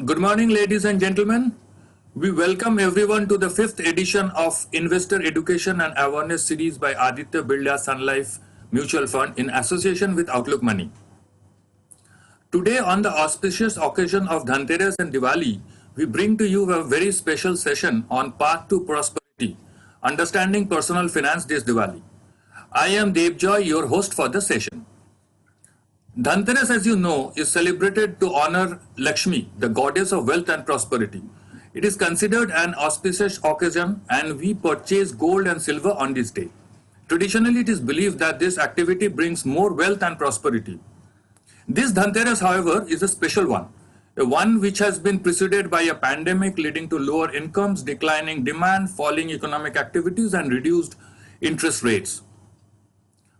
Good morning, ladies and gentlemen. We welcome everyone to the fifth edition of Investor Education and Awareness Series by Aditya Birla Sun Life Mutual Fund in association with Outlook Money. Today, on the auspicious occasion of Dhanteras and Diwali, we bring to you a very special session on Path to Prosperity, Understanding Personal Finance this Diwali. I am Devjoy, your host for the session. Dhanteras, as you know, is celebrated to honor Lakshmi, the goddess of wealth and prosperity. It is considered an auspicious occasion and we purchase gold and silver on this day. Traditionally, it is believed that this activity brings more wealth and prosperity. This Dhanteras, however, is a special one which has been preceded by a pandemic leading to lower incomes, declining demand, falling economic activities, and reduced interest rates.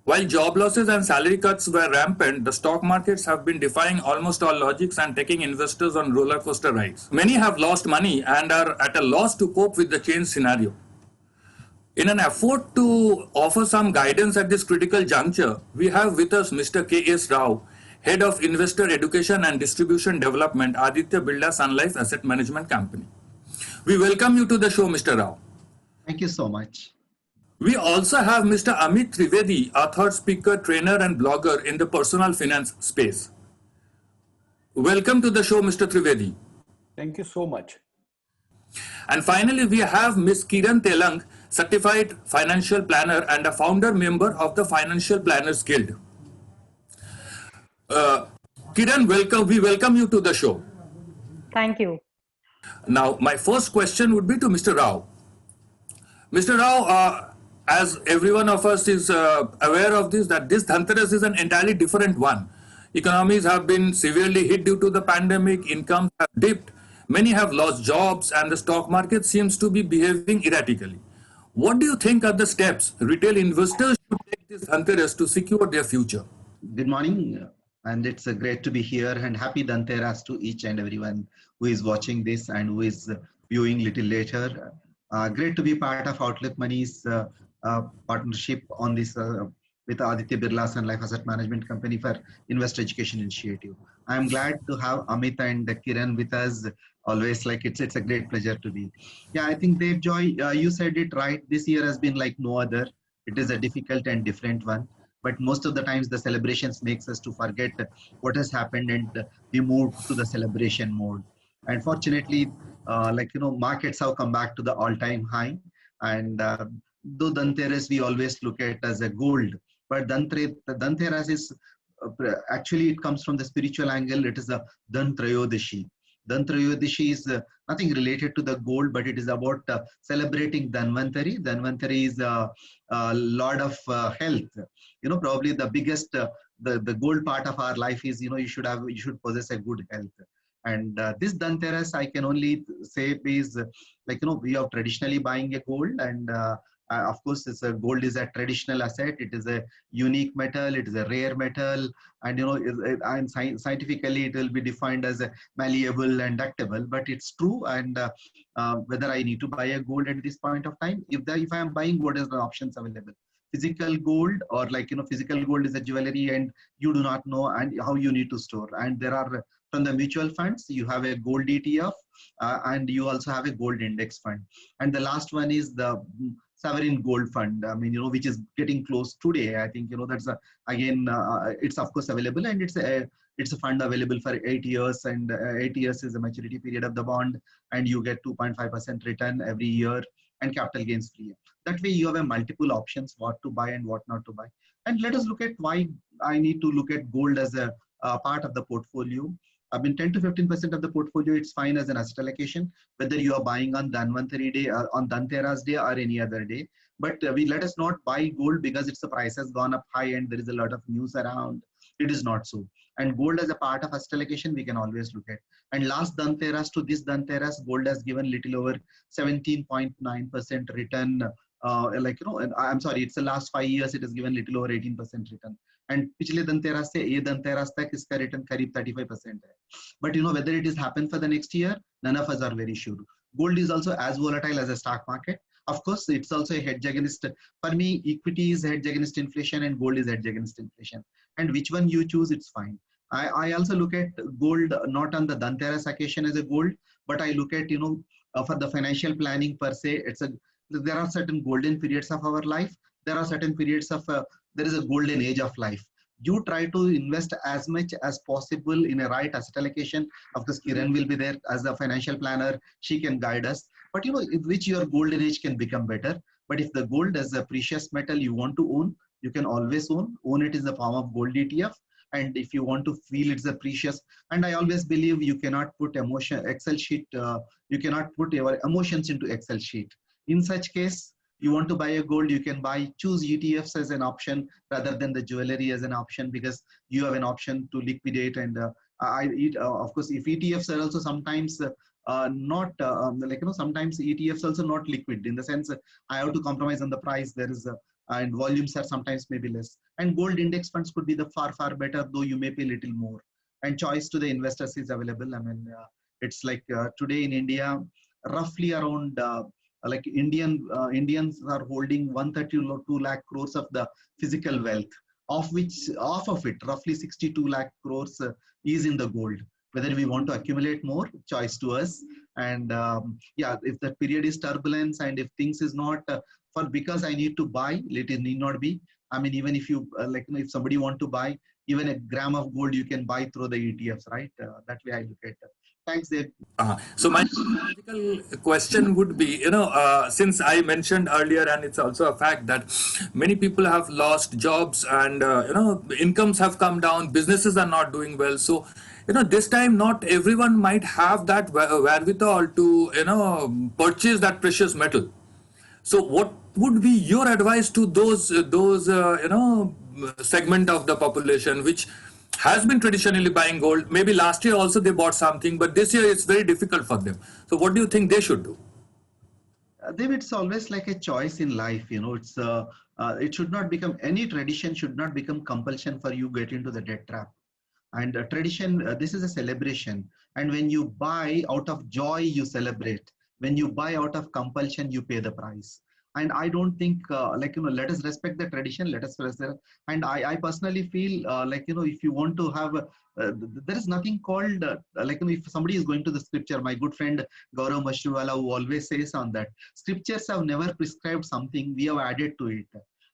While job losses and salary cuts were rampant, the stock markets have been defying almost all logics and taking investors on roller coaster rides. Many have lost money and are at a loss to cope with the changed scenario. In an effort to offer some guidance at this critical juncture, we have with us Mr. K.S. Rao, Head of Investor Education and Distribution Development, Aditya Birla Sun Life Asset Management Company. We welcome you to the show, Mr. Rao. Thank you so much. We also have Mr. Amit Trivedi, a thought speaker, trainer and blogger in the personal finance space. Welcome to the show, Mr. Trivedi. Thank you so much. And finally, we have Ms. Kiran Telang, certified financial planner and a founder member of the Financial Planners Guild. Kiran, welcome. We welcome you to the show. Thank you. Now, my first question would be to Mr. Rao. Mr. Rao, as every one of us is aware of this, that this Dhanteras is an entirely different one. Economies have been severely hit due to the pandemic, incomes have dipped, many have lost jobs, and the stock market seems to be behaving erratically. What do you think are the steps retail investors should take this Dhanteras to secure their future? Good morning, and it's great to be here, and happy Dhanteras to each and everyone who is watching this and who is viewing little later. Great to be part of Outlook Money's partnership on this with Aditya Birla Sun Life Asset Management Company for Investor Education Initiative. I'm glad to have Amit and Kiran with us. Always, like it's a great pleasure to be. Yeah, I think Devjoy, you said it right. This year has been like no other. It is a difficult and different one. But most of the times the celebrations makes us to forget what has happened and we move to the celebration mode. And fortunately, markets have come back to the all-time high. And though Dhanteras we always look at as a gold, but Dhanteras is actually it comes from the spiritual angle. It is a Dhantrayodshi. Dhantrayodshi is nothing related to the gold, but it is about celebrating Dhanvantari. Dhanvantari is a lord of health. Probably the biggest, the gold part of our life is, you should possess a good health. And this Dhanteras, I can only say is we are traditionally buying a gold, and of course, gold is a traditional asset. It is a unique metal. It is a rare metal, and scientifically it will be defined as a malleable and ductable. But it's true. And whether I need to buy a gold at this point of time, if I am buying, what is the options available? Physical gold, or physical gold is a jewelry, and you do not know and how you need to store. And there are from the mutual funds, you have a gold ETF, and you also have a gold index fund. And the last one is the sovereign gold fund. I mean, which is getting close today. I think that's it's of course available, and it's a fund available for 8 years, and 8 years is the maturity period of the bond, and you get 2.5% return every year and capital gains free. That way you have a multiple options what to buy and what not to buy. And let us look at why I need to look at gold as a part of the portfolio. I mean, 10 to 15% of the portfolio, it's fine as an asset allocation, whether you are buying on Dhanvantari day, on Dhanteras day, or any other day. But let us not buy gold because the price has gone up high and there is a lot of news around. It is not so. And gold as a part of asset allocation, we can always look at. And last Dhanteras to this Dhanteras, gold has given little over 17.9% return. I'm sorry, it's the last 5 years, it has given little over 18% return. And पिछले धनतेरस से ये धनतेरस तक इसका return करीब 35% है. But whether it is happen for the next year, none of us are very sure. Gold is also as volatile as a stock market. Of course, it's also a hedge against, for me, equity is hedge against inflation and gold is hedge against inflation. And which one you choose, it's fine. I also look at gold not on the Dhanteras occasion as a gold, but I look at, for the financial planning per se, there are certain golden periods of our life. There are certain periods of, there is a golden age of life. You try to invest as much as possible in a right asset allocation. Of course, Kiran will be there as the financial planner. She can guide us. But which your golden age can become better. But if the gold as a precious metal you want to own, you can always own it in the form of gold ETF. And if you want to feel it's a precious, and I always believe you cannot put Excel sheet, you cannot put your emotions into Excel sheet. In such case, you want to buy a gold, you can choose ETFs as an option rather than the jewelry as an option, because you have an option to liquidate. And of course, if ETFs are also sometimes not sometimes ETFs also not liquid, in the sense I have to compromise on the price. There is and volumes are sometimes maybe less. And gold index funds could be the far better, though you may pay a little more. And choice to the investors is available. I mean, it's like today in India, roughly around like Indians are holding 132 lakh crores of the physical wealth, of which half of it, roughly 62 lakh crores, is in the gold. Whether we want to accumulate more, choice to us. And yeah, if the period is turbulence and if things is not because I need to buy, it need not be. I mean, even if you if somebody want to buy even a gram of gold, you can buy through the ETFs, right? That way I look at it. Thanks, Dave. So my logical question would be, since I mentioned earlier, and it's also a fact that many people have lost jobs and, incomes have come down, businesses are not doing well. So, this time not everyone might have that wherewithal to, purchase that precious metal. So what would be your advice to those segment of the population which has been traditionally buying gold? Maybe last year also they bought something, but this year it's very difficult for them. So what do you think they should do? David, it's always like a choice in life. It should not become, any tradition should not become compulsion for you get into the debt trap. And tradition, this is a celebration. And when you buy out of joy, you celebrate. When you buy out of compulsion, you pay the price. And I don't think, let us respect the tradition, let us respect. And I personally feel if you want to have, there is nothing called, if somebody is going to the scripture, my good friend Gaurav Mashruwala, who always says on that, scriptures have never prescribed something, we have added to it.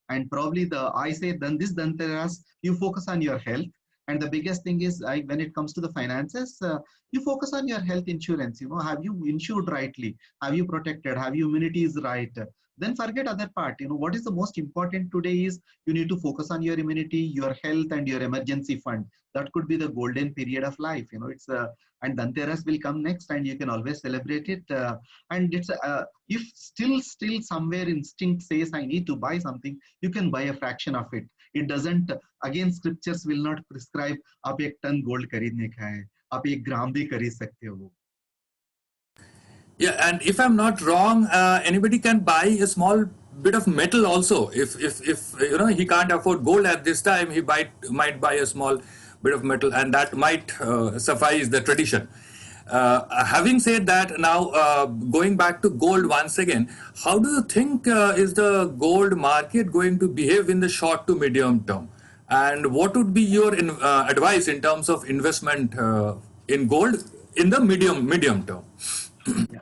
And probably I say, then this Dhanteras, you focus on your health. And the biggest thing is, when it comes to the finances, you focus on your health insurance. Have you insured rightly? Have you protected? Have your immunity is right? Then forget other part. What is the most important today is you need to focus on your immunity, your health, and your emergency fund. That could be the golden period of life. It's and Dhanteras will come next, and you can always celebrate it. And it's if still somewhere instinct says I need to buy something, you can buy a fraction of it. It doesn't, again, scriptures will not prescribe आप एक ton gold खरीदने का है, आप एक ग्राम भी खरीद सकते हो. Yeah, and if I'm not wrong, anybody can buy a small bit of metal also. If he can't afford gold at this time, he might buy a small bit of metal, and that might suffice the tradition. Having said that, now going back to gold once again, how do you think is the gold market going to behave in the short to medium term? And what would be your advice in terms of investment in gold in the medium term? Yeah.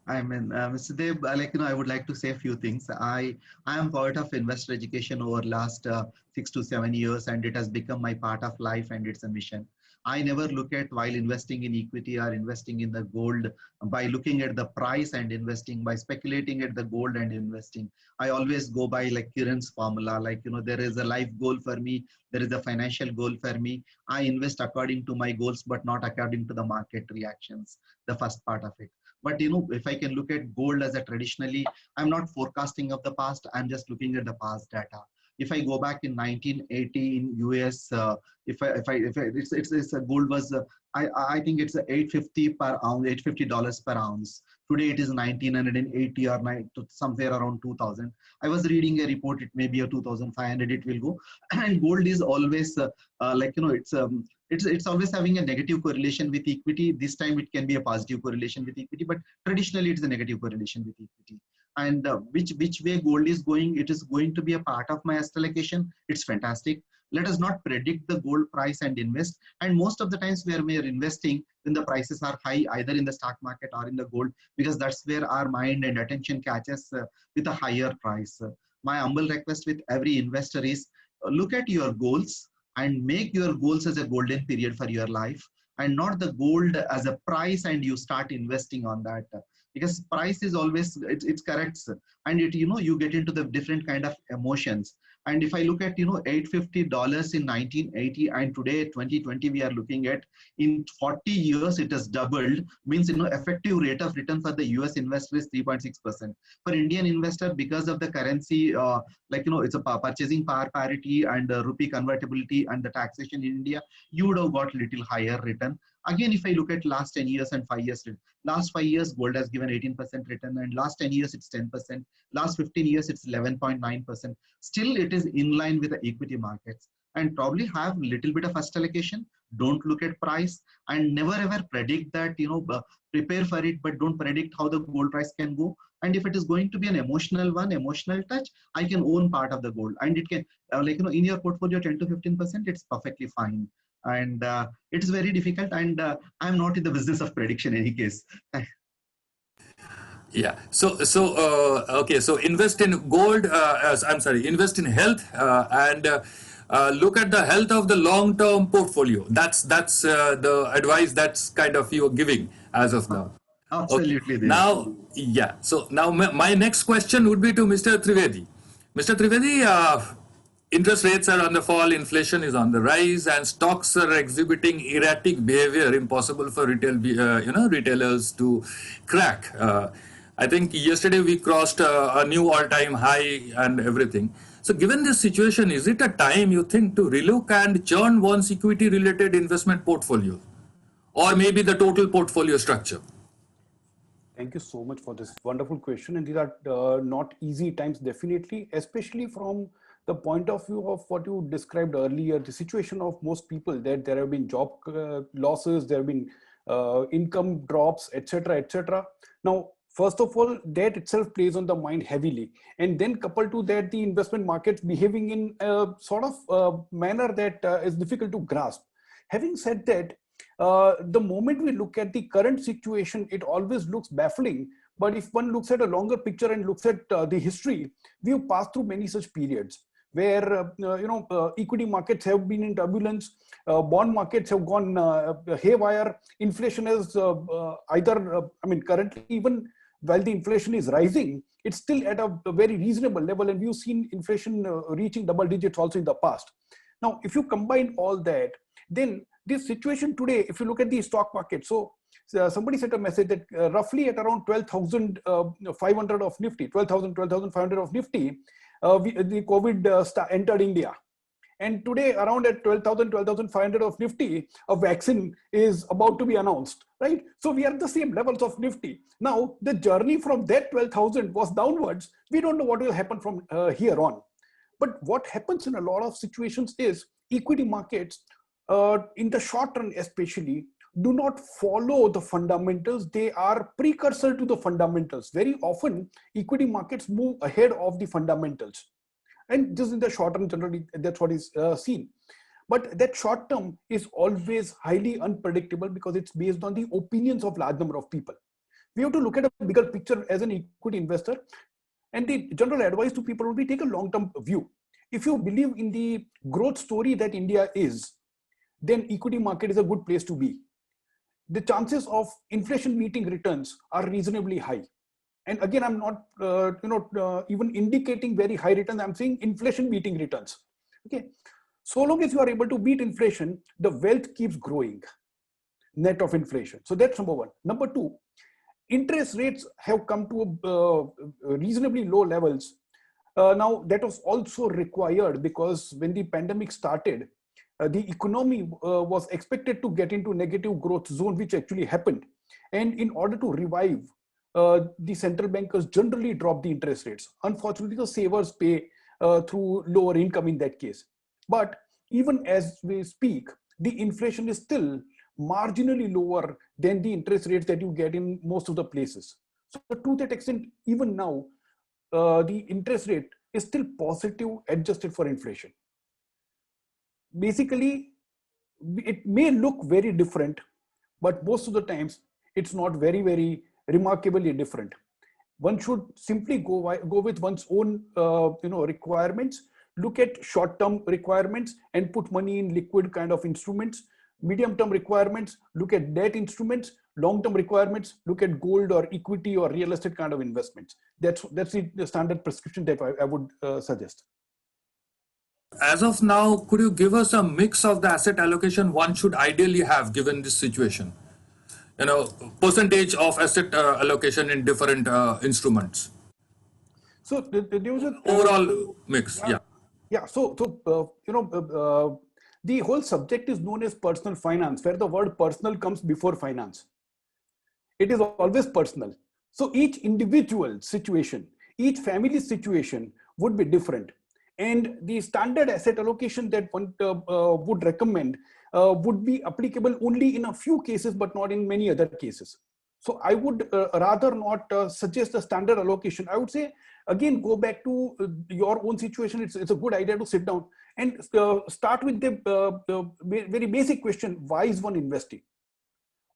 I mean, Mr. Dev, I would like to say a few things. I am part of investor education over last 6 to 7 years, and it has become my part of life, and it's a mission. I never look at while investing in equity or investing in the gold by looking at the price and investing, by speculating at the gold and investing. I always go by like Kiran's formula, there is a life goal for me, there is a financial goal for me. I invest according to my goals, but not according to the market reactions, the first part of it. But if I can look at gold as a traditionally, I'm not forecasting of the past, I'm just looking at the past data. If I go back in 1980 in US, gold was, I think it's $850 per ounce, $850 per ounce. Today it is 1980 or somewhere around 2000. I was reading a report, it may be a 2500 it will go. And gold is always it's always having a negative correlation with equity. This time it can be a positive correlation with equity, but traditionally it's a negative correlation with equity. And which way gold is going, it is going to be a part of my asset allocation. It's fantastic. Let us not predict the gold price and invest. And most of the times where we are investing, when the prices are high, either in the stock market or in the gold, because that's where our mind and attention catches with a higher price. My humble request with every investor is look at your goals and make your goals as a golden period for your life, and not the gold as a price and you start investing on that, because price is always it's correct, and it, you know, you get into the different kind of emotions. And if I look at, you know, $850 in 1980 and today 2020 we are looking at, in 40 years it has doubled, means, you know, effective rate of return for the US investor is 3.6%. For Indian investor, because of the currency, like, you know, it's a purchasing power parity and rupee convertibility and the taxation in India, you would have got little higher return. Again, if I look at last 10 years and 5 years, last 5 years gold has given 18% return, and last 10 years it's 10%, last 15 years it's 11.9%. Still it is in line with the equity markets. And probably have little bit of first allocation, don't look at price, and never ever predict that, you know, prepare for it, but don't predict how the gold price can go. And if it is going to be an emotional one, emotional touch, I can own part of the gold, and it can, like, you know, in your portfolio 10 to 15%, it's perfectly fine. And it's very difficult, and I'm not in the business of prediction in any case. Yeah. Okay. So invest in gold. I'm sorry. Invest in health and look at the health of the long-term portfolio. That's the advice that's kind of you're giving as of now. Okay. Absolutely, Dev. Now, yeah. So now my next question would be to Mr. Trivedi. Mr. Trivedi, interest rates are on the fall, inflation is on the rise, and stocks are exhibiting erratic behavior, impossible for retailers to crack. I think yesterday we crossed a new all-time high and everything. So given this situation, is it a time you think to relook and churn one's equity-related investment portfolio, or maybe the total portfolio structure? Thank you so much for this wonderful question. And these are not easy times, definitely, especially from the point of view of what you described earlier, the situation of most people, that there have been job losses, there have been income drops, etc., etc. Now, first of all, that itself plays on the mind heavily. And then coupled to that, the investment markets behaving in a sort of manner that is difficult to grasp. Having said that, the moment we look at the current situation, it always looks baffling. But if one looks at a longer picture and looks at the history, we've passed through many such periods where equity markets have been in turbulence, bond markets have gone haywire, inflation is currently, even while the inflation is rising, it's still at a very reasonable level, and we've seen inflation reaching double digits also in the past. Now, if you combine all that, then this situation today, if you look at the stock market, so somebody sent a message that roughly at around 12,500 of Nifty, 12,500 of Nifty, the COVID entered India. And today, around at 12,500 of Nifty, a vaccine is about to be announced, right? So we are at the same levels of Nifty. Now, the journey from that 12,000 was downwards. We don't know what will happen from here on. But what happens in a lot of situations is equity markets, in the short run especially, do not follow the fundamentals. They are precursor to the fundamentals. Very often, equity markets move ahead of the fundamentals. And just in the short term, generally, that's what is seen. But that short term is always highly unpredictable because it's based on the opinions of large number of people. We have to look at a bigger picture as an equity investor. And the general advice to people would be take a long-term view. If you believe in the growth story that India is, then equity market is a good place to be. The chances of inflation meeting returns are reasonably high. And again, I'm not even indicating very high returns. I'm saying inflation beating returns. Okay, so long as you are able to beat inflation, the wealth keeps growing, net of inflation. So that's number one. Number two, interest rates have come to reasonably low levels. Now that was also required because when the pandemic started, the economy was expected to get into negative growth zone, which actually happened. And in order to revive, the central bankers generally drop the interest rates. Unfortunately, the savers pay through lower income in that case. But even as we speak, the inflation is still marginally lower than the interest rates that you get in most of the places. So to that extent, even now, the interest rate is still positive adjusted for inflation. basically it may look very different, but most of the times it's not very, very remarkably different. One should simply go with one's own requirements, look at short-term requirements and put money in liquid kind of instruments. Medium-term requirements, look at debt instruments. Long-term requirements, look at gold or equity or real estate kind of investments. That's the standard prescription type I would suggest. As of now, could you give us a mix of the asset allocation one should ideally have given this situation? Percentage of asset allocation in different instruments. So there was an overall mix. Yeah. So the whole subject is known as personal finance, where the word personal comes before finance. It is always personal. So each individual situation, each family situation would be different. And the standard asset allocation that one would recommend would be applicable only in a few cases, but not in many other cases. So I would rather not suggest a standard allocation. I would say, again, go back to your own situation. It's a good idea to sit down and start with the very basic question: why is one investing?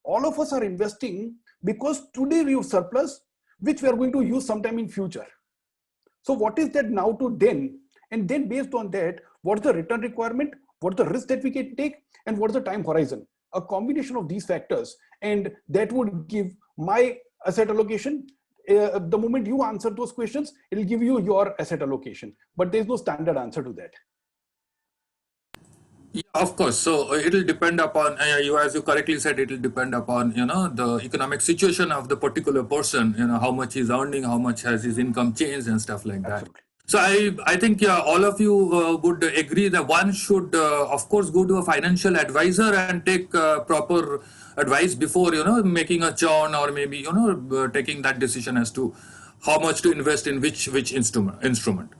All of us are investing because today we have surplus, which we are going to use sometime in future. So what is that now to then? And then based on that, what's the return requirement? What's the risk that we can take? And what's the time horizon? A combination of these factors, and that would give my asset allocation. The moment you answer those questions, it'll give you your asset allocation, but there's no standard answer to that. Yeah, of course. So it'll depend upon you, as you correctly said, it'll depend upon the economic situation of the particular person. How much he's earning, how much has his income changed, and stuff like that. Absolutely. So I think all of you would agree that one should, of course, go to a financial advisor and take proper advice before making a churn, or maybe taking that decision as to how much to invest in which instrument.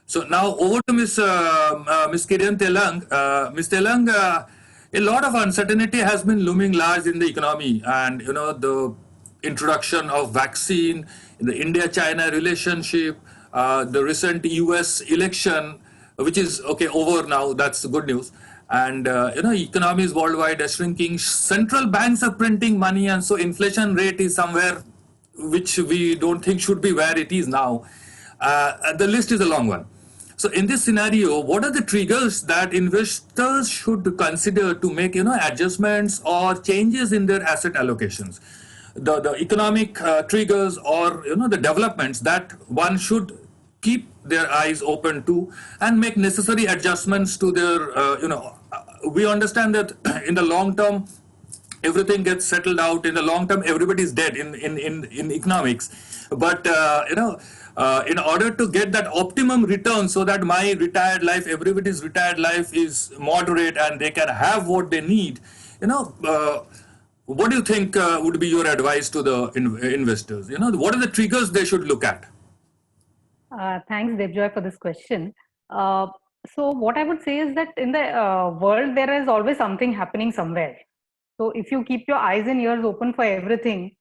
So now over to Ms. Kiran Telang. Ms. Telang, a lot of uncertainty has been looming large in the economy, and the introduction of vaccine, the India-China relationship, the recent US election, which is over now. That's good news. And economies worldwide are shrinking. Central banks are printing money, and so inflation rate is somewhere which we don't think should be where it is now. The list is a long one. So in this scenario, what are the triggers that investors should consider to make adjustments or changes in their asset allocations? The economic triggers, or the developments that one should keep their eyes open to and make necessary adjustments to their we understand that in the long term everything gets settled out. In the long term everybody's dead in economics, but in order to get that optimum return, so that my retired life, everybody's retired life is moderate and they can have what they need, what do you think would be your advice to the investors? What are the triggers they should look at? Thanks, Devjoy, for this question. So what I would say is that in the world, there is always something happening somewhere. So if you keep your eyes and ears open for everything,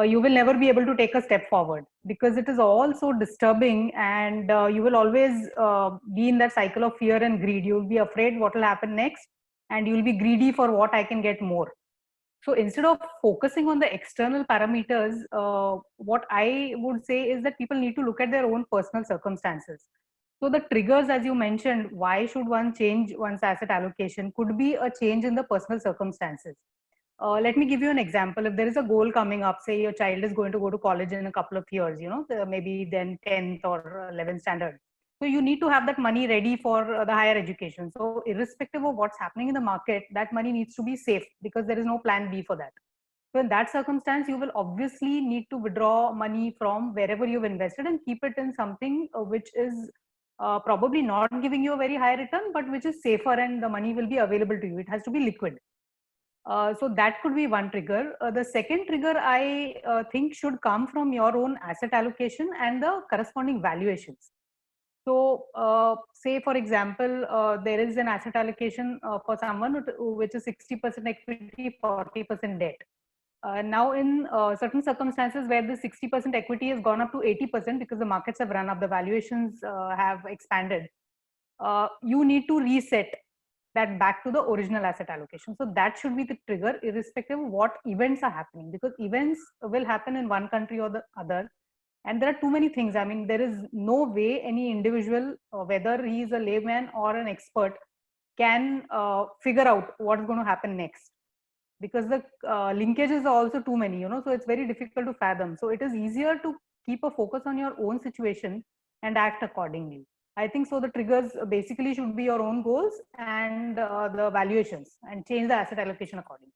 you will never be able to take a step forward, because it is all so disturbing, and you will always be in that cycle of fear and greed. You will be afraid what will happen next, and you will be greedy for what I can get more. So instead of focusing on the external parameters, what I would say is that people need to look at their own personal circumstances. So the triggers, as you mentioned, why should one change one's asset allocation, could be a change in the personal circumstances. Let me give you an example. If there is a goal coming up, say your child is going to go to college in a couple of years, maybe then 10th or 11th standard. So you need to have that money ready for the higher education. So irrespective of what's happening in the market, that money needs to be safe, because there is no plan B for that. So in that circumstance, you will obviously need to withdraw money from wherever you've invested and keep it in something which is probably not giving you a very high return, but which is safer, and the money will be available to you. It has to be liquid. So that could be one trigger. The second trigger I think should come from your own asset allocation and the corresponding valuations. So say for example, there is an asset allocation for someone which is 60% equity, 40% debt. Now in certain circumstances where the 60% equity has gone up to 80% because the markets have run up, the valuations have expanded, you need to reset that back to the original asset allocation. So that should be the trigger, irrespective of what events are happening, because events will happen in one country or the other. And there are too many things. I mean, there is no way any individual, whether he is a layman or an expert, can figure out what's going to happen next, because the linkages are also too many, so it's very difficult to fathom. So it is easier to keep a focus on your own situation and act accordingly. I think so. The triggers basically should be your own goals and the valuations, and change the asset allocation accordingly.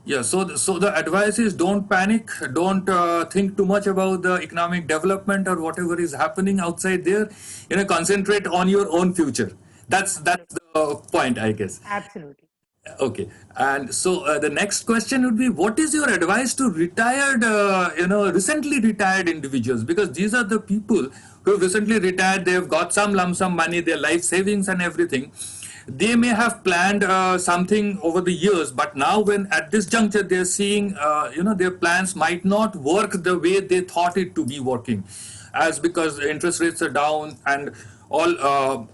Yeah, so the advice is don't panic, don't think too much about the economic development or whatever is happening outside there. Concentrate on your own future. That's the point, I guess. Absolutely. Okay, and so the next question would be, what is your advice to retired, recently retired individuals? Because these are the people who have recently retired. They've got some lump sum money, their life savings and everything. They may have planned something over the years, but now when at this juncture they're seeing, their plans might not work the way they thought it to be working, as because interest rates are down and all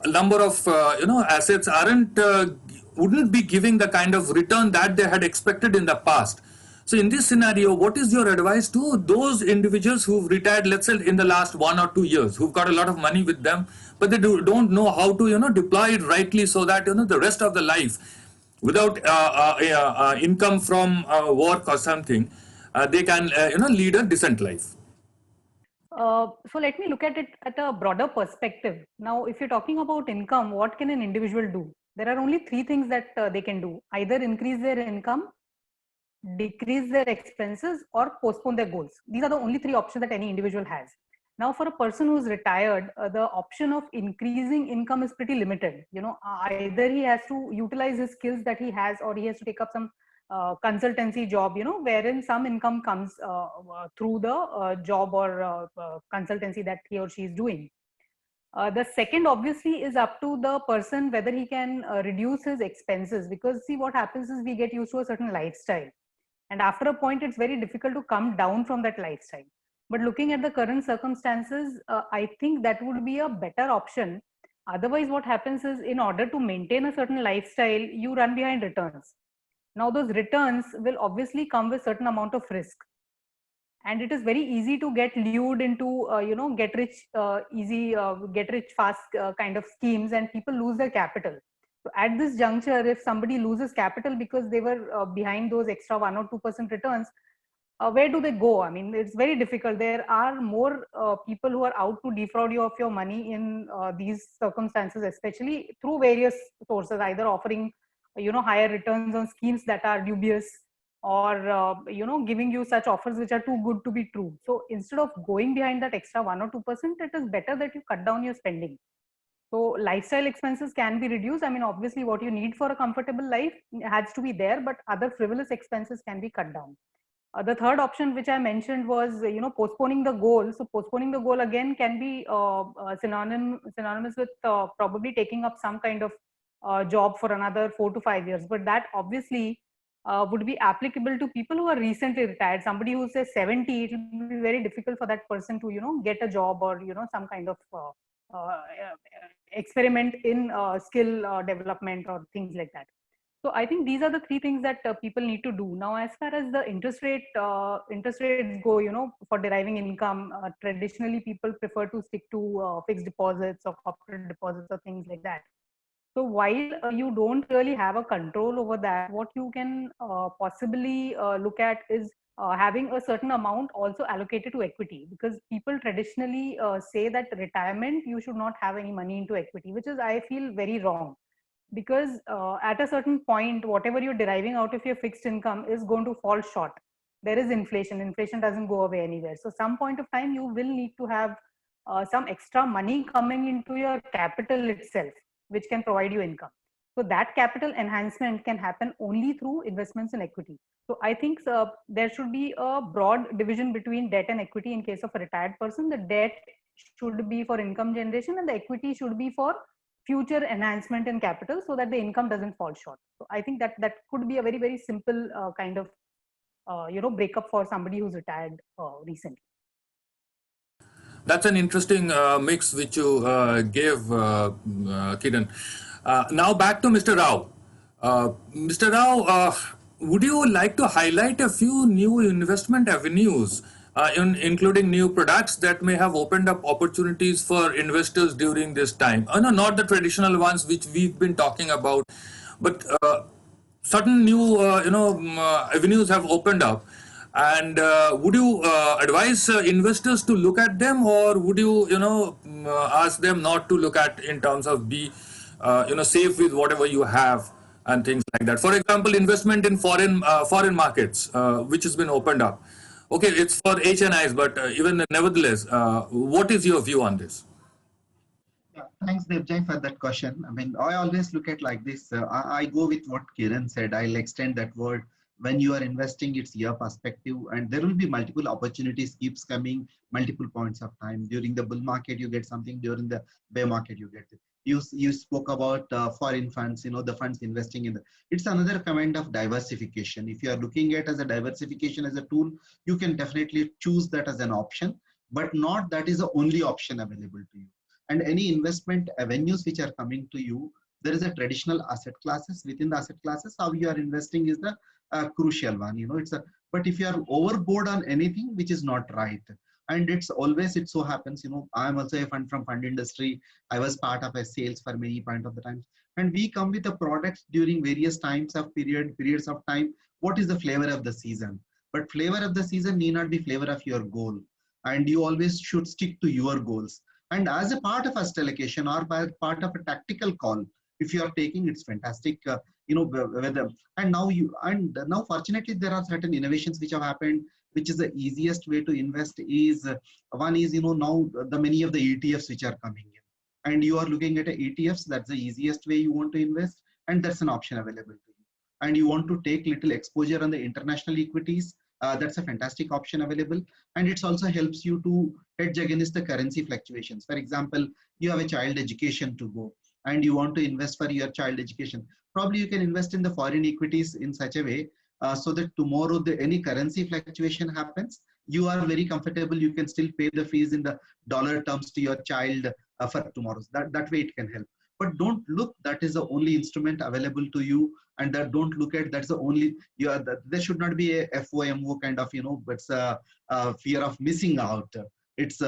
a number of assets wouldn't be giving the kind of return that they had expected in the past. So in this scenario, what is your advice to those individuals who've retired, let's say in the last 1 or 2 years, who've got a lot of money with them, but they don't know how to deploy it rightly, so that the rest of the life, without income from work or something, they can lead a decent life? So let me look at it at a broader perspective. Now, if you're talking about income, what can an individual do? There are only 3 things that they can do: either increase their income, decrease their expenses, or postpone their goals. These are the only 3 options that any individual has. Now, for a person who's retired, the option of increasing income is pretty limited. Either he has to utilize his skills that he has, or he has to take up some consultancy job, wherein some income comes through the job or consultancy that he or she is doing. The second obviously is up to the person whether he can reduce his expenses, because see, what happens is we get used to a certain lifestyle, and after a point it's very difficult to come down from that lifestyle. But looking at the current circumstances, I think that would be a better option. Otherwise, what happens is, in order to maintain a certain lifestyle, you run behind returns. Now those returns will obviously come with certain amount of risk, and it is very easy to get lured into get rich fast kind of schemes, and people lose their capital. So at this juncture, if somebody loses capital because they were behind those extra 1 or 2% returns, where do they go? I mean, it's very difficult. There are more people who are out to defraud you of your money in these circumstances, especially through various sources, either offering higher returns on schemes that are dubious, or giving you such offers which are too good to be true. So instead of going behind that extra 1 or 2%, it is better that you cut down your spending. So lifestyle expenses can be reduced. I mean, obviously what you need for a comfortable life has to be there, but other frivolous expenses can be cut down. The third option which I mentioned was postponing the goal. So postponing the goal again can be synonymous with probably taking up some kind of job for another 4 to 5 years, but that obviously would be applicable to people who are recently retired. Somebody who says 70, it will be very difficult for that person to get a job, or some kind of experiment in skill development or things like that. So I think these are the 3 things that people need to do. Now, as far as the interest rates go, for deriving income, traditionally people prefer to stick to fixed deposits or corporate deposits or things like that. So while you don't really have a control over that, what you can possibly look at is having a certain amount also allocated to equity, because people traditionally say that retirement, you should not have any money into equity, which is, I feel, very wrong. Because at a certain point, whatever you're deriving out of your fixed income is going to fall short. There is inflation. Inflation doesn't go away anywhere. So some point of time, you will need to have some extra money coming into your capital itself, which can provide you income. So that capital enhancement can happen only through investments in equity. So I think there should be a broad division between debt and equity in case of a retired person. The debt should be for income generation, and the equity should be for future enhancement in capital, so that the income doesn't fall short. So I think that could be a very, very simple kind of breakup for somebody who's retired recently. That's an interesting mix which you gave, Kiran. Now back to Mr. Rao. Mr. Rao, would you like to highlight a few new investment avenues, including new products that may have opened up opportunities for investors during this time? No, not the traditional ones which we've been talking about, but certain new avenues have opened up. And would you advise investors to look at them, or would you ask them not to look at in terms of be safe with whatever you have and things like that? For example, investment in foreign markets, which has been opened up. Okay, it's for HNIs, but even nevertheless, what is your view on this? Yeah, thanks, Devjay, for that question. I mean, I always look at like this. I go with what Kiran said. I'll extend that word. When you are investing, it's your perspective, and there will be multiple opportunities keeps coming, multiple points of time. During the bull market, you get something. During the bear market, you get it. You spoke about foreign funds, the funds investing in the. It's another kind of diversification. If you are looking at as a diversification as a tool, you can definitely choose that as an option, but not that is the only option available to you. And any investment avenues which are coming to you, there is a traditional asset classes. Within the asset classes, how you are investing is the crucial one. But if you are overboard on anything which is not right, and it so happens, I'm also a from fund industry. I was part of a sales for many point of the times, and we come with the products during various times of periods of time. What is the flavor of the season? But flavor of the season need not be flavor of your goal, and you always should stick to your goals. And as a part of asset allocation or by part of a tactical call, if you are taking, it's fantastic. Whether and now fortunately there are certain innovations which have happened, which is the easiest way to invest is one is now the many of the ETFs which are coming in, and you are looking at ETFs. That's the easiest way you want to invest, and that's an option available to you. And you want to take little exposure on the international equities. That's a fantastic option available, and it also helps you to hedge against the currency fluctuations. For example, you have a child education to go, and you want to invest for your child education. Probably you can invest in the foreign equities in such a way so that tomorrow any currency fluctuation happens, you are very comfortable. You can still pay the fees in the dollar terms to your child for tomorrow. That way it can help. But don't look that is the only instrument available to you, and that don't look at that's the only there should not be a FOMO kind of but fear of missing out. It's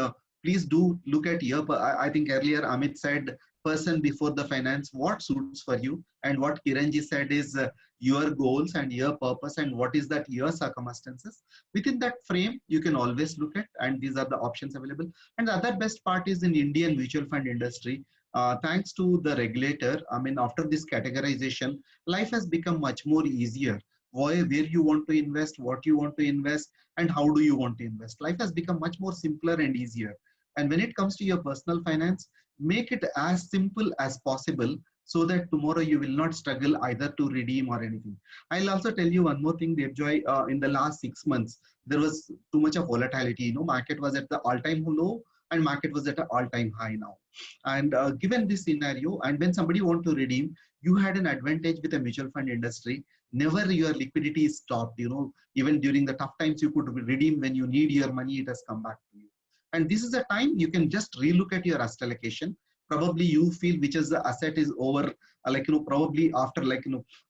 please do look at your. I think earlier Amit said person before the finance, what suits for you, and what Kiranji said is your goals and your purpose and what is that your circumstances. Within that frame, you can always look at, and these are the options available. And the other best part is in Indian mutual fund industry. Thanks to the regulator, I mean, after this categorization, life has become much more easier. Where you want to invest, what you want to invest, and how do you want to invest. Life has become much more simpler and easier. And when it comes to your personal finance, make it as simple as possible so that tomorrow you will not struggle either to redeem or anything. I'll also tell you one more thing, Devjoy. In the last 6 months, there was too much of volatility. Market was at the all-time low and market was at an all-time high now. And given this scenario, and when somebody want to redeem, you had an advantage with the mutual fund industry. Never your liquidity is stopped. Even during the tough times, you could redeem when you need your money, it has come back to you. And this is a time you can just relook at your asset allocation. Probably you feel which is the asset is over, probably after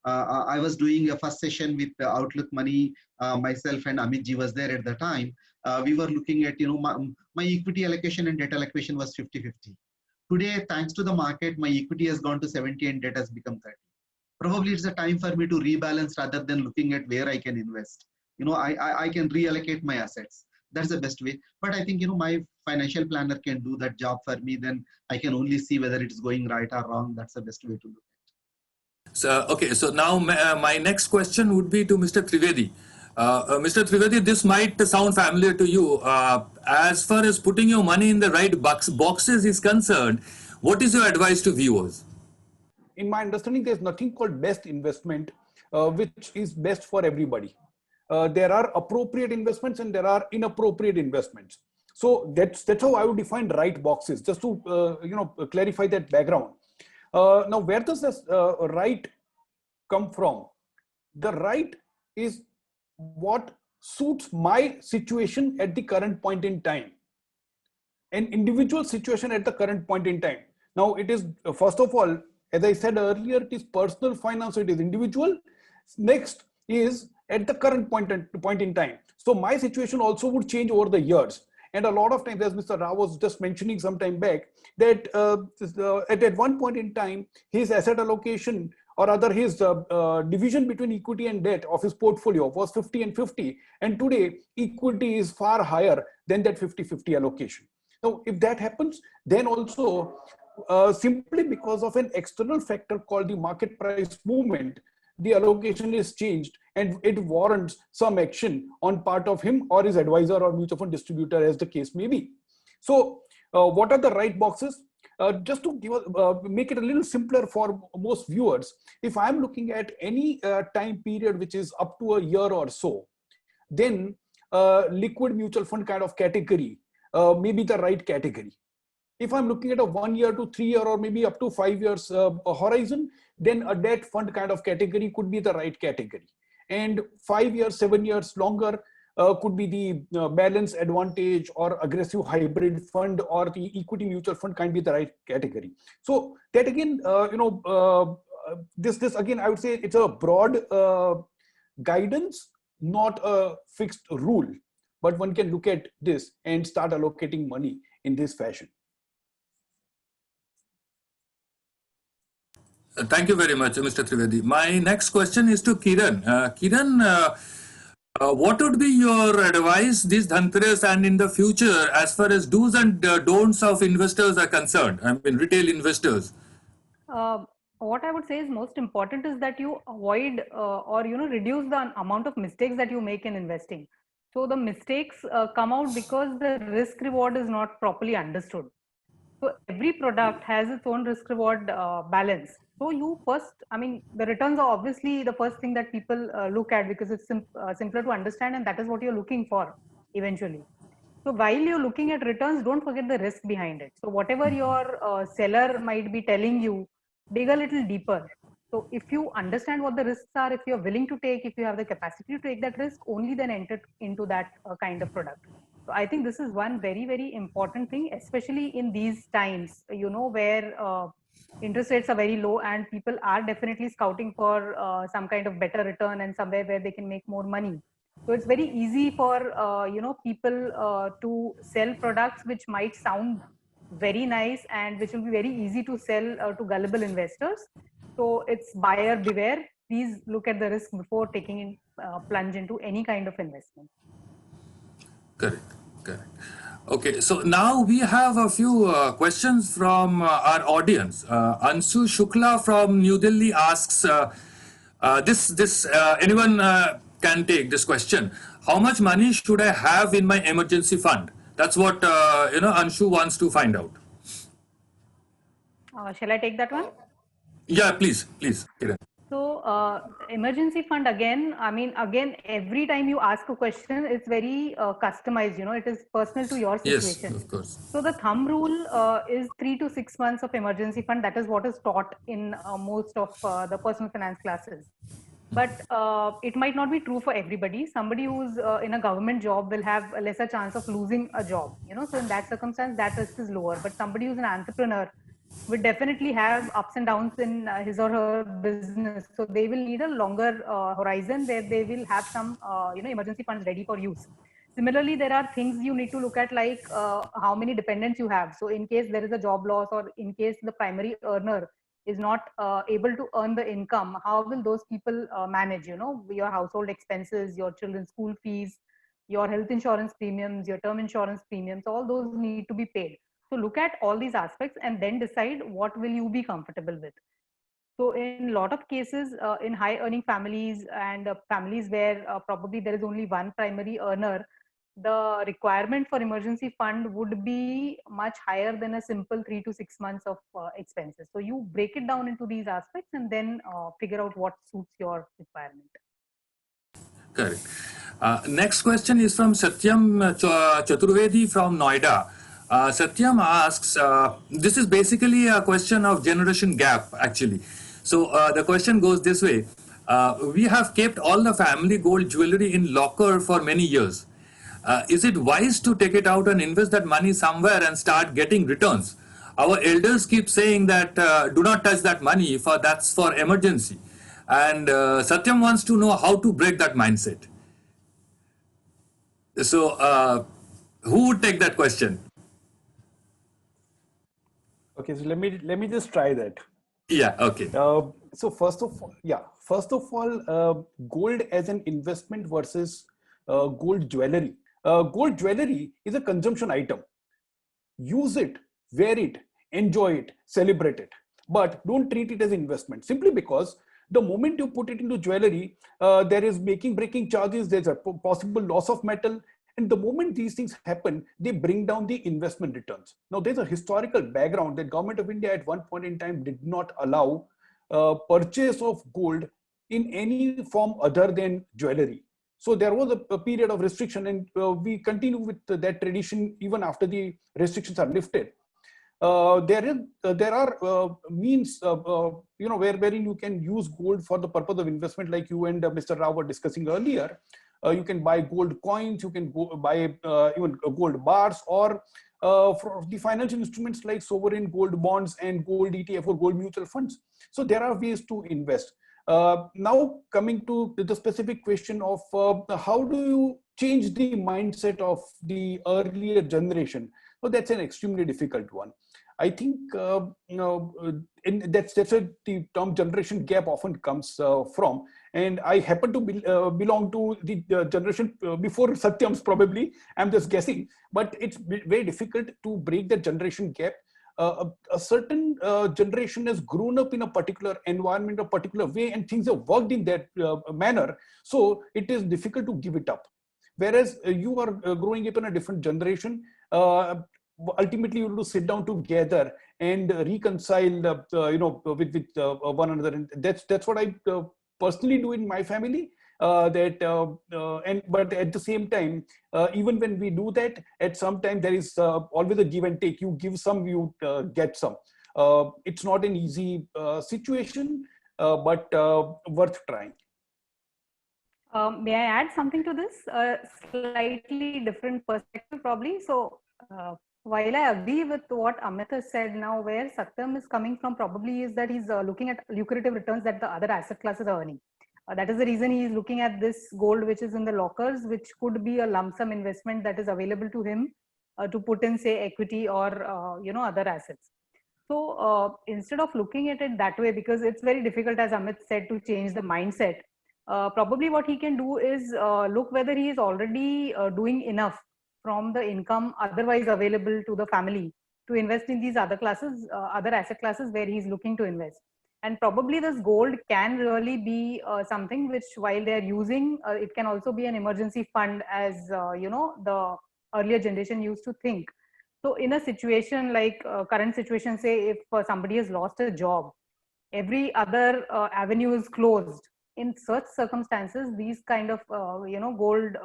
I was doing a first session with Outlook Money, myself and Amit ji was there at the time. We were looking at, my equity allocation and debt allocation was 50-50. Today, thanks to the market, my equity has gone to 70 and debt has become 30. Probably it's a time for me to rebalance rather than looking at where I can invest. I can reallocate my assets. That's the best way. But I think, my financial planner can do that job for me. Then I can only see whether it is going right or wrong. That's the best way to look at it. So, okay. So now my next question would be to Mr. Trivedi. Mr. Trivedi, this might sound familiar to you. As far as putting your money in the right boxes is concerned, what is your advice to viewers? In my understanding, there's nothing called best investment, which is best for everybody. There are appropriate investments and there are inappropriate investments. So that's how I would define right boxes, just to clarify that background. Now, where does this right come from? The right is what suits my situation at the current point in time, an individual situation at the current point in time. Now, it is first of all, As I said earlier, it is personal finance, so it is individual. Next is at the current point in time. So my situation also would change over the years. And a lot of times, as Mr. Rao was just mentioning some time back, that at one point in time, his asset allocation or rather his division between equity and debt of his portfolio was 50 and 50. And today, equity is far higher than that 50-50 allocation. Now, if that happens, then also simply because of an external factor called the market price movement, the allocation is changed and it warrants some action on part of him or his advisor or mutual fund distributor, as the case may be. So what are the right boxes? Just to give make it a little simpler for most viewers, if I'm looking at any time period which is up to a year or so, then liquid mutual fund kind of category may be the right category. If I'm looking at a 1 year to 3 year or maybe up to 5 years horizon, then a debt fund kind of category could be the right category. And 5 years, 7 years longer could be the balance advantage or aggressive hybrid fund, or the equity mutual fund can be the right category. So that again, this again, I would say it's a broad guidance, not a fixed rule, but one can look at this and start allocating money in this fashion. Thank you very much, Mr. Trivedi. My next question is to Kiran. Kiran, what would be your advice this Dhanteras and in the future as far as do's and don'ts of investors are concerned? I mean, retail investors. What I would say is most important is that you avoid or reduce the amount of mistakes that you make in investing. So the mistakes come out because the risk reward is not properly understood. So every product has its own risk reward balance. So you first, I mean, the returns are obviously the first thing that people look at because it's simpler to understand, and that is what you're looking for eventually. So while you're looking at returns, don't forget the risk behind it. So whatever your seller might be telling you, dig a little deeper. So if you understand what the risks are, if you're willing to take, if you have the capacity to take that risk, only then enter into that kind of product. So I think this is one very, very important thing, especially in these times, where interest rates are very low and people are definitely scouting for some kind of better return and somewhere where they can make more money. So it's very easy for people to sell products which might sound very nice and which will be very easy to sell to gullible investors. So it's buyer beware. Please look at the risk before taking in plunge into any kind of investment. Correct. Okay, so now we have a few questions from our audience. Anshu Shukla from New Delhi asks, anyone can take this question. How much money should I have in my emergency fund? That's what Anshu wants to find out. Shall I take that one? Yeah, please, Kiran. So emergency fund, again, every time you ask a question, it's very customized, it is personal to your situation. Yes, of course. So the thumb rule is 3 to 6 months of emergency fund. That is what is taught in most of the personal finance classes. But it might not be true for everybody. Somebody who's in a government job will have a lesser chance of losing a job, so in that circumstance, that risk is lower. But somebody who's an entrepreneur would definitely have ups and downs in his or her business. So they will need a longer horizon where they will have some, emergency funds ready for use. Similarly, there are things you need to look at, like how many dependents you have. So in case there is a job loss or in case the primary earner is not able to earn the income, how will those people manage, your household expenses, your children's school fees, your health insurance premiums, your term insurance premiums, all those need to be paid. So look at all these aspects and then decide what will you be comfortable with. So in a lot of cases, in high earning families and families where probably there is only one primary earner, the requirement for emergency fund would be much higher than a simple 3 to 6 months of expenses. So you break it down into these aspects and then figure out what suits your requirement. Correct. Next question is from Satyam Chaturvedi from Noida. Satyam asks, this is basically a question of generation gap, actually. So the question goes this way. We have kept all the family gold jewelry in locker for many years. Is it wise to take it out and invest that money somewhere and start getting returns? our elders keep saying that do not touch that money, for that's for emergency. And Satyam wants to know how to break that mindset. So, who would take that question? Okay, so let me just try that. Yeah, okay. So first of all, gold as an investment versus gold jewelry. Gold jewelry is a consumption item. Use it, wear it, enjoy it, celebrate it, but don't treat it as investment. Simply because the moment you put it into jewelry, there is making breaking charges. There's a possible loss of metal. And the moment these things happen, they bring down the investment returns. Now, there's a historical background that Government of India at one point in time did not allow purchase of gold in any form other than jewelry. So there was a period of restriction, and we continue with that tradition even after the restrictions are lifted. There are means wherein you can use gold for the purpose of investment, like you and Mr. Rao were discussing earlier. You can buy gold coins, you can buy even gold bars, or for the financial instruments like sovereign gold bonds and gold ETF or gold mutual funds. So there are ways to invest. Now coming to the specific question of how do you change the mindset of the earlier generation? So that's an extremely difficult one. I think and that's where the term generation gap often comes from. And I happen to belong to the generation before Satyam's, probably. I'm just guessing, but it's very difficult to break that generation gap. A certain generation has grown up in a particular environment, a particular way, and things have worked in that manner. So it is difficult to give it up. Whereas you are growing up in a different generation, ultimately you have to sit down together and reconcile, with one another. And that's what I personally do in my family. But at the same time, even when we do that, at some time there is always a give and take. You give some, you get some. It's not an easy situation, but worth trying. May I add something to this? Slightly different perspective, probably. So, while I agree with what Amit has said, now where Satyam is coming from probably is that he's looking at lucrative returns that the other asset classes are earning. That is the reason he is looking at this gold which is in the lockers, which could be a lump sum investment that is available to him to put in, say, equity or other assets. So instead of looking at it that way, because it's very difficult, as Amit said, to change the mindset, probably what he can do is look whether he is already doing enough from the income otherwise available to the family to invest in these other classes, other asset classes where he's looking to invest. And probably this gold can really be something which, while they're using, it can also be an emergency fund, as the earlier generation used to think. So in a situation like current situation, say if somebody has lost a job, every other avenue is closed. In such circumstances, these kind of gold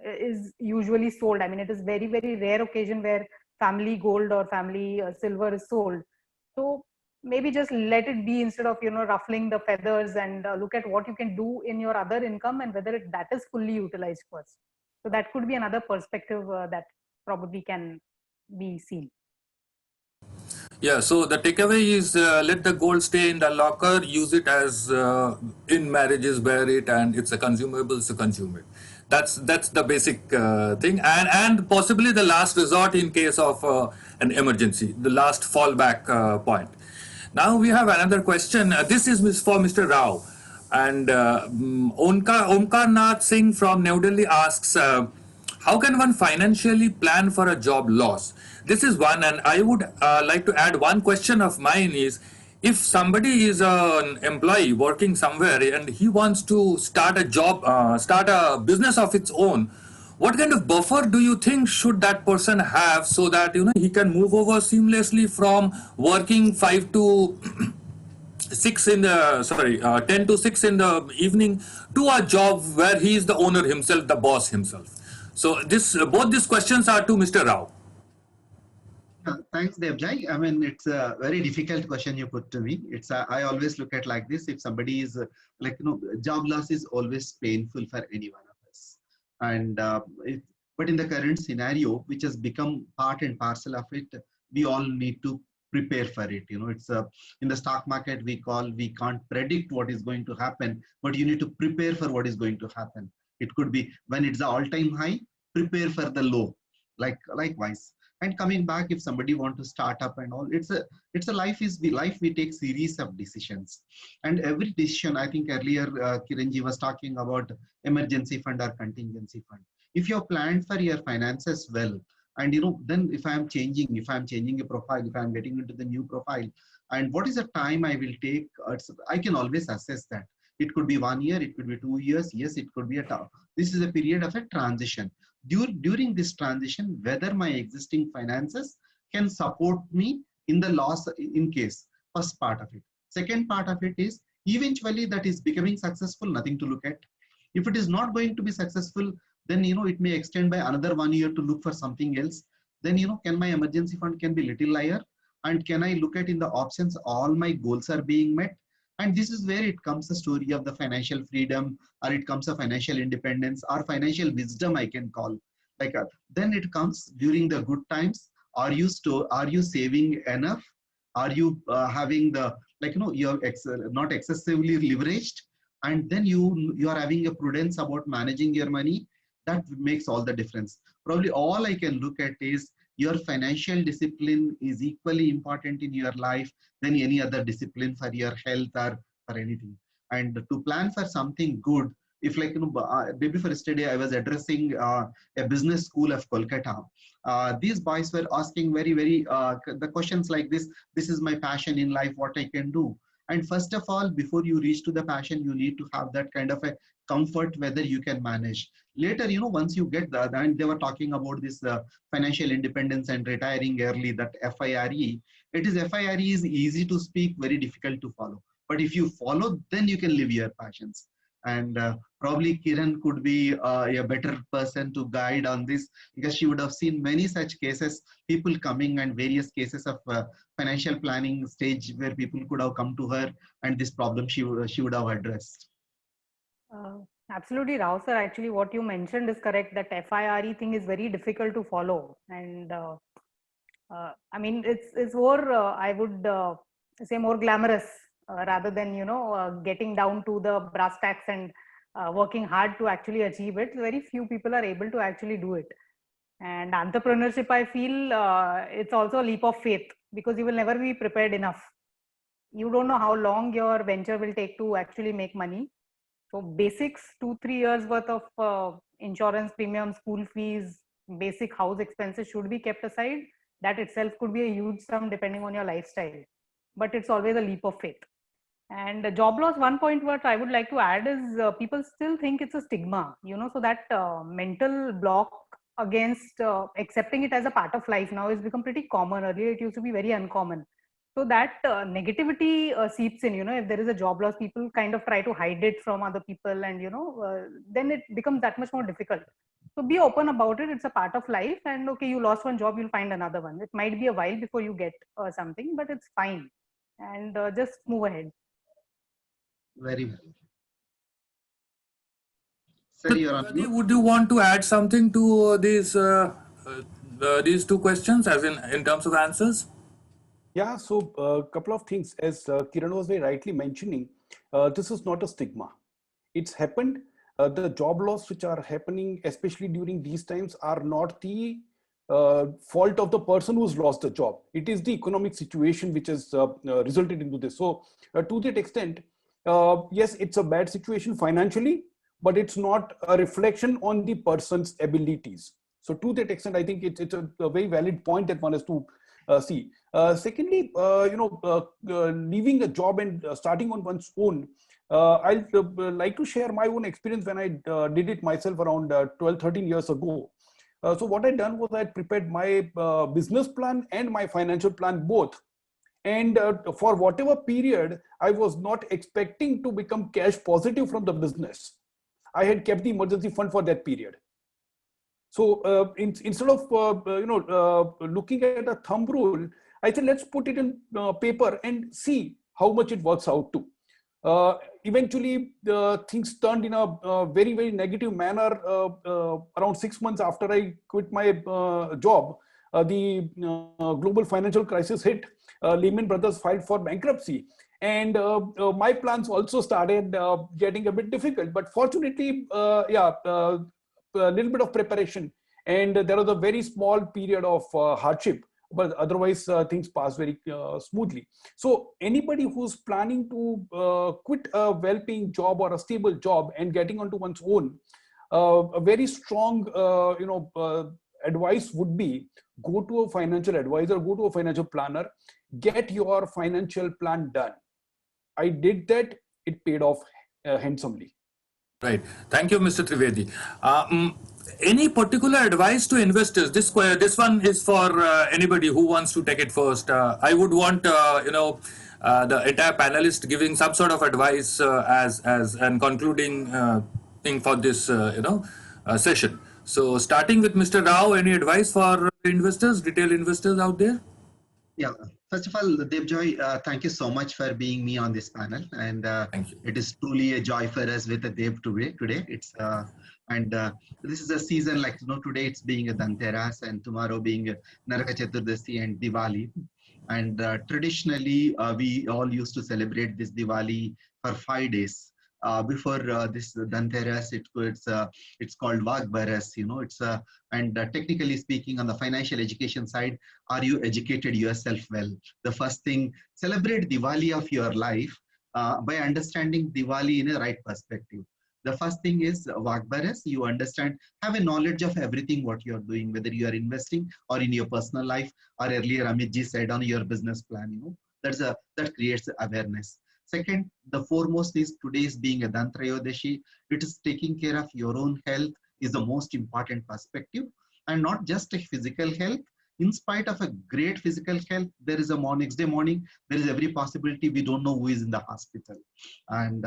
is usually sold. I mean, it is very, very rare occasion where family gold or family silver is sold. So maybe just let it be, instead of ruffling the feathers, and look at what you can do in your other income and whether that is fully utilized first. So that could be another perspective that probably can be seen. Yeah, so the takeaway is let the gold stay in the locker, use it as in marriages, wear it, and it's a consumable, so consume it. That's the basic thing, and possibly the last resort in case of an emergency, the last fallback point. Now we have another question. This is for Mr. Rao, and Omkar Nath Singh from New Delhi asks. How can one financially plan for a job loss? This is one, and I would like to add one question of mine is, if somebody is an employee working somewhere and he wants to start a job, start a business of its own, what kind of buffer do you think should that person have so that he can move over seamlessly from working 5 to 6 in the 10 to 6 in the evening to a job where he is the owner himself, the boss himself? So both these questions are to Mr. Rao. Thanks, Devjai. I mean, it's a very difficult question you put to me. I always look at like this. If somebody is job loss is always painful for any one of us. And but in the current scenario, which has become part and parcel of it, we all need to prepare for it. It's in the stock market, we can't predict what is going to happen, but you need to prepare for what is going to happen. It could be when it's the all-time high, prepare for the low, likewise. And coming back, if somebody want to start up and all, it's a life we take series of decisions, and every decision, I think earlier Kiranji was talking about emergency fund or contingency fund. If you have planned for your finances well, and then if I'm changing a profile, if I'm getting into the new profile, and what is the time I will take, I can always assess that. It could be 1 year, it could be 2 years, yes, it could be this is a period of a transition. During this transition, whether my existing finances can support me in the loss in case, first part of it. Second part of it is, eventually that is becoming successful, nothing to look at. If it is not going to be successful, then it may extend by another 1 year to look for something else. Then can my emergency fund can be little higher, and can I look at in the options all my goals are being met. And this is where it comes the story of the financial freedom, or it comes a financial independence, or financial wisdom, I can call. Then it comes during the good times. Are you saving enough? Are you having the you're not excessively leveraged, and then you are having a prudence about managing your money? That makes all the difference. Probably all I can look at is your financial discipline is equally important in your life than any other discipline for your health or for anything. And to plan for something good, if day before yesterday, I was addressing a business school of Kolkata. These boys were asking very, the questions like this is my passion in life, what I can do. And first of all, before you reach to the passion, you need to have that kind of a comfort, whether you can manage. Later, once you get that, and they were talking about this financial independence and retiring early, that FIRE. FIRE is easy to speak, very difficult to follow. But if you follow, then you can live your passions. And probably Kiran could be a better person to guide on this, because she would have seen many such cases, people coming, and various cases of financial planning stage where people could have come to her, and this problem she would have addressed. Absolutely, Rao sir. Actually, what you mentioned is correct, that FIRE thing is very difficult to follow. And I mean, it's more, I would say, more glamorous rather than, getting down to the brass tacks and working hard to actually achieve it. Very few people are able to actually do it. And entrepreneurship, I feel it's also a leap of faith, because you will never be prepared enough. You don't know how long your venture will take to actually make money. So basics, 2-3 years worth of insurance premium, school fees, basic house expenses should be kept aside. That itself could be a huge sum depending on your lifestyle. But it's always a leap of faith. And job loss, one point what I would like to add is people still think it's a stigma, so that mental block against accepting it as a part of life now has become pretty common. Earlier, it used to be very uncommon. So that negativity seeps in, if there is a job loss, people kind of try to hide it from other people, and, then it becomes that much more difficult. So be open about it. It's a part of life, and okay, you lost one job, you'll find another one. It might be a while before you get something, but it's fine. And just move ahead. Very well. Sir, would you want to add something to these two questions, as in terms of answers? Yeah, so a couple of things. As Kiran was very rightly mentioning, this is not a stigma. It's happened. The job loss which are happening, especially during these times, are not the fault of the person who's lost the job. It is the economic situation which has resulted into this. So to that extent, yes, it's a bad situation financially, but it's not a reflection on the person's abilities. So to that extent, I think it's a very valid point that one has to see. Secondly, leaving a job and starting on one's own, I'd like to share my own experience when I did it myself around 12-13 years ago. So what I done was I prepared my business plan and my financial plan both. And for whatever period, I was not expecting to become cash positive from the business. I had kept the emergency fund for that period. So instead of looking at a thumb rule, I said, let's put it in paper and see how much it works out to. Eventually, things turned in a very, very negative manner. Around 6 months after I quit my job, the global financial crisis hit, Lehman Brothers filed for bankruptcy. And my plans also started getting a bit difficult. But fortunately, a little bit of preparation. And there was a very small period of hardship, but otherwise things pass very smoothly. So anybody who's planning to quit a well-paying job or a stable job and getting onto one's own, a very strong advice would be go to a financial advisor, go to a financial planner, get your financial plan done. I did that. It paid off handsomely. Right. Thank you, Mr. Trivedi. Any particular advice to investors? This one is for anybody who wants to take it first. I would want the entire panelist giving some sort of advice as and concluding thing for this session. So starting with Mr. Rao, any advice for investors, retail investors out there? Yeah, first of all, Devjoy, thank you so much for being me on this panel, and Thank you. it is truly a joy for us with Dev today. It's this is a season like today it's being a Dhanteras and tomorrow being a Naraka Chaturdasi and Diwali, and traditionally we all used to celebrate this Diwali for 5 days. Before this Dhanteras, it's called Vagbaras. And technically speaking, on the financial education side, are you educated yourself well? The first thing, celebrate Diwali of your life by understanding Diwali in a right perspective. The first thing is Vagbaras. You understand, have a knowledge of everything what you're doing, whether you are investing or in your personal life, or earlier Amit ji said on your business plan. That creates awareness. Second, the foremost is today's being a Dhantrayodashi. It is taking care of your own health is the most important perspective, and not just a physical health. In spite of a great physical health, there is a next day morning, there is every possibility we don't know who is in the hospital. And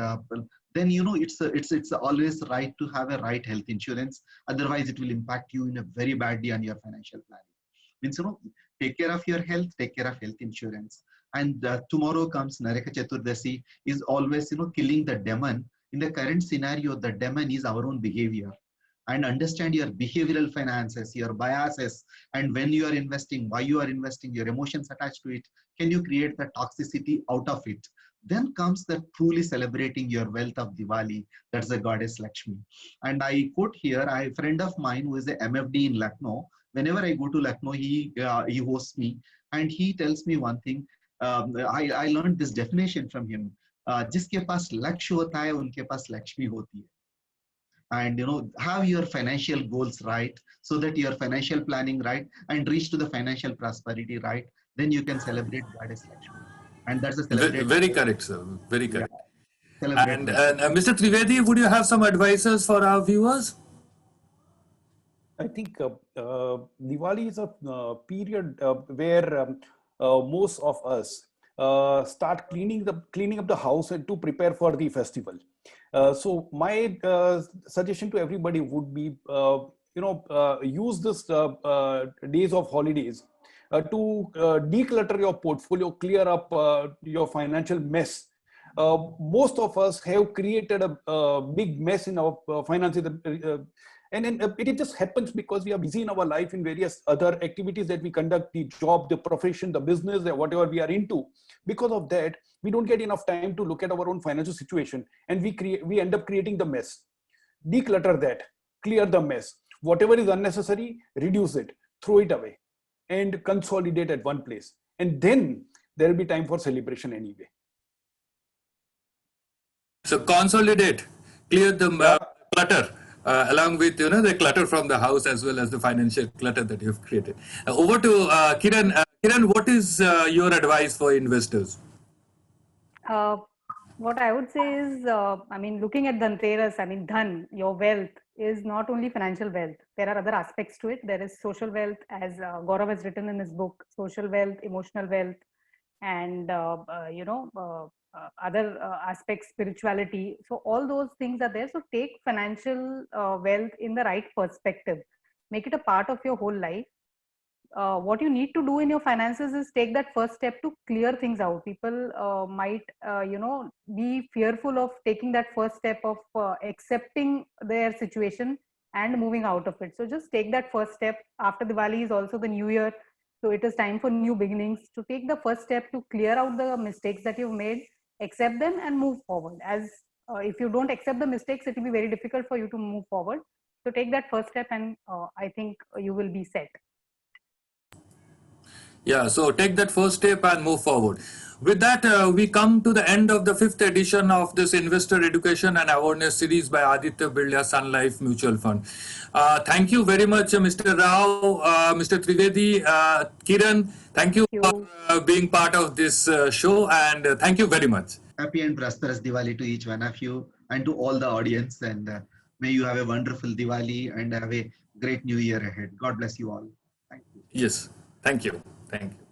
then, it's always right to have a right health insurance. Otherwise, it will impact you in a very badly on your financial planning. Means, take care of your health, take care of health insurance. And tomorrow comes Naraka Chaturdasi, is always, killing the demon. In the current scenario, the demon is our own behavior. And understand your behavioral finances, your biases, and when you are investing, why you are investing, your emotions attached to it. Can you create the toxicity out of it? Then comes the truly celebrating your wealth of Diwali. That's the goddess Lakshmi. And I quote here, a friend of mine who is a MFD in Lucknow. Whenever I go to Lucknow, he hosts me, and he tells me one thing. I learned this definition from him. जिसके पास लक्ष्य होता है उनके पास लक्ष्मी होती है. And have your financial goals right, so that your financial planning right, and reach to the financial prosperity right, then you can celebrate Goddess Lakshmi. And that's a celebrate. Very correct, sir. Very correct. Yeah. And Mr. Trivedi, would you have some advices for our viewers? I think Diwali is a period where most of us start cleaning up the house and to prepare for the festival. So my suggestion to everybody would be, use this days of holidays to declutter your portfolio, clear up your financial mess. Most of us have created a big mess in our finances. And it just happens because we are busy in our life in various other activities that we conduct, the job, the profession, the business, whatever we are into. Because of that, we don't get enough time to look at our own financial situation, and we end up creating the mess. Declutter that, clear the mess. Whatever is unnecessary, reduce it, throw it away, and consolidate at one place. And then there will be time for celebration anyway. So consolidate, clear the clutter. Along with the clutter from the house as well as the financial clutter that you've created. Over to Kiran. Kiran, what is your advice for investors? What I would say is, looking at Dhanteras, Dhan, your wealth is not only financial wealth. There are other aspects to it. There is social wealth, as Gaurav has written in his book, social wealth, emotional wealth, and other aspects, spirituality. So all those things are there. So take financial wealth in the right perspective. Make it a part of your whole life. What you need to do in your finances is take that first step to clear things out. People might, be fearful of taking that first step of accepting their situation and moving out of it. So just take that first step. After Diwali is also the new year. So it is time for new beginnings, to take the first step to clear out the mistakes that you've made, accept them and move forward. As if you don't accept the mistakes, it will be very difficult for you to move forward. So take that first step and I think you will be set. Yeah, so take that first step and move forward. With that, we come to the end of the 5th edition of this Investor Education and Awareness Series by Aditya Birla Sun Life Mutual Fund. Thank you very much, Mr. Rao, Mr. Trivedi, Kiran. Thank you for being part of this show, and thank you very much. Happy and prosperous Diwali to each one of you and to all the audience. And may you have a wonderful Diwali and have a great new year ahead. God bless you all. Thank you. Yes, thank you. Thank you.